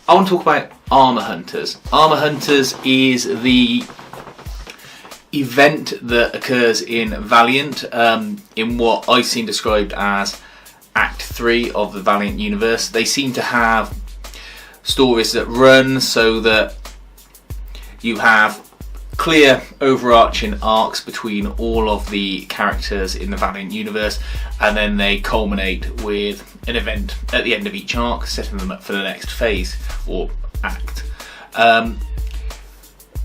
I want to talk about Armour Hunters. Armour Hunters is the event that occurs in Valiant, in what I've seen described as Act 3 of the Valiant universe. They seem to have stories that run so that you have clear overarching arcs between all of the characters in the Valiant universe, and then they culminate with an event at the end of each arc, setting them up for the next phase or act.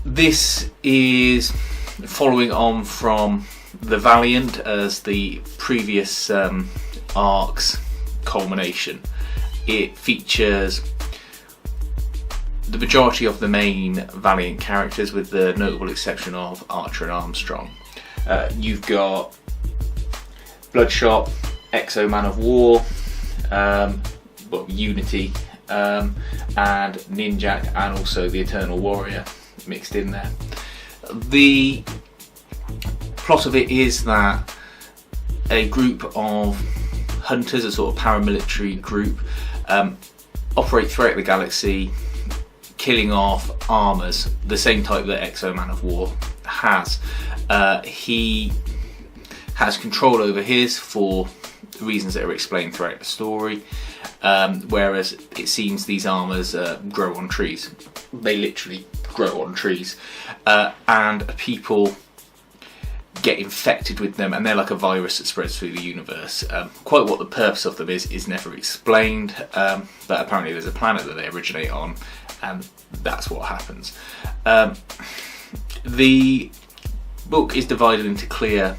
This is following on from the Valiant as the previous arc's culmination. It features the majority of the main Valiant characters, with the notable exception of Archer and Armstrong. You've got Bloodshot, Exo Man of War, Unity, and Ninjak, and also the Eternal Warrior mixed in there. The plot of it is that a group of hunters, a sort of paramilitary group, operate throughout the galaxy, killing off armors, the same type that Exo Man of War has. He has control over his for reasons that are explained throughout the story, whereas it seems these armors grow on trees. They literally grow on trees, and people get infected with them, and they're like a virus that spreads through the universe. Quite what the purpose of them is never explained, but apparently there's a planet that they originate on, and that's what happens. The book is divided into clear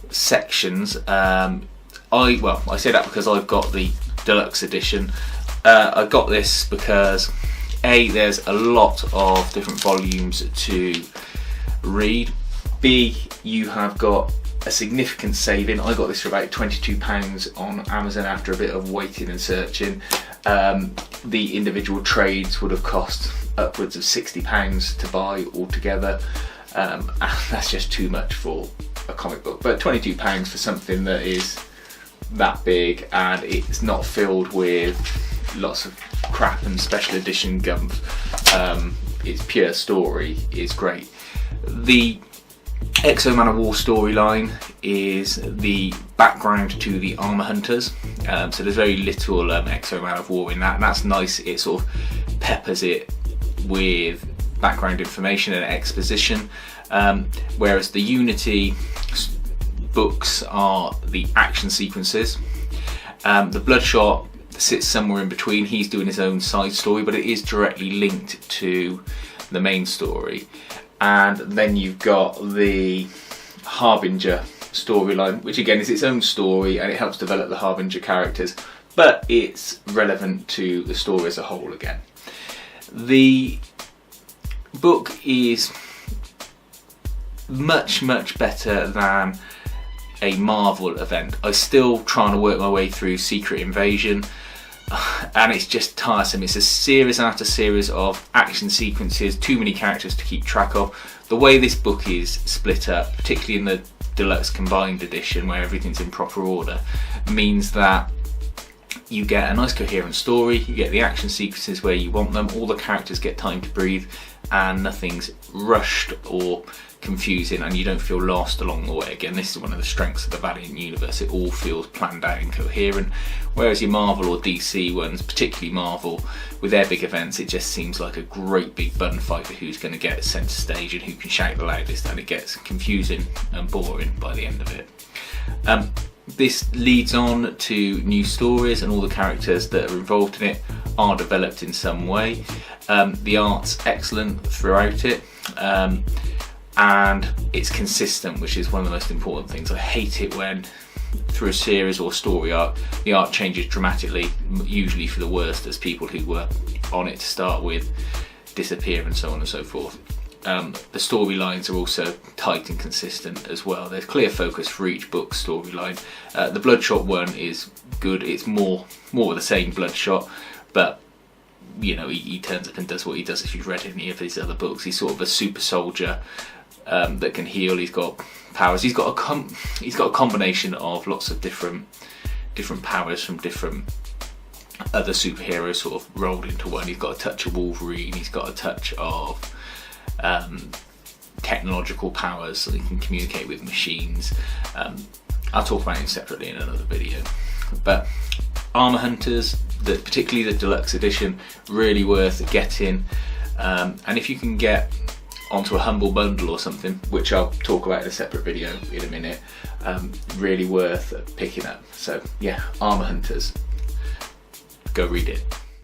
sections. I say that because I've got the deluxe edition. I got this because A, there's a lot of different volumes to read. B, you have got a significant saving. I got this for about £22 on Amazon after a bit of waiting and searching. The individual trades would have cost upwards of £60 to buy altogether. And that's just too much for a comic book. But £22 for something that is that big and it's not filled with lots of crap and special edition gumph, it's pure story, is great. The Exo Man of War storyline is the background to the Armour Hunters, so there's very little Exo Man of War in that, and that's nice. It sort of peppers it with background information and exposition, whereas the Unity books are the action sequences. The Bloodshot sits somewhere in between. He's doing his own side story, but it is directly linked to the main story. And then you've got the Harbinger storyline, which again is its own story, and it helps develop the Harbinger characters, but it's relevant to the story as a whole again. The book is much better than a Marvel event. I'm still trying to work my way through Secret Invasion, and it's just tiresome. It's a series after series of action sequences, too many characters to keep track of. The way this book is split up, particularly in the deluxe combined edition where everything's in proper order, means that you get a nice coherent story, you get the action sequences where you want them, all the characters get time to breathe, and nothing's rushed or confusing, and you don't feel lost along the way. Again, this is one of the strengths of the Valiant universe. It all feels planned out and coherent, whereas your Marvel or DC ones, particularly Marvel, with their big events, it just seems like a great big bun fight for who's going to get centre stage and who can shout the loudest, and it gets confusing and boring by the end of it. This leads on to new stories, and all the characters that are involved in it are developed in some way. The art's excellent throughout it, and it's consistent, which is one of the most important things. I hate it when through a series or story arc the art changes dramatically, usually for the worst, as people who were on it to start with disappear and so on and so forth. The storylines are also tight and consistent as well. There's clear focus for each book storyline. The Bloodshot one is good. It's more of the same Bloodshot, but you know, he turns up and does what he does. If you've read any of his other books, he's sort of a super soldier that can heal. He's got powers. He's got a combination of lots of different powers from different other superheroes sort of rolled into one. He's got a touch of Wolverine, he's got a touch of technological powers, so he can communicate with machines. I'll talk about him separately in another video. But Armour Hunters, particularly the deluxe edition, really worth getting. And if you can get onto a humble bundle or something, which I'll talk about in a separate video in a minute, really worth picking up. So yeah, Armour Hunters, go read it.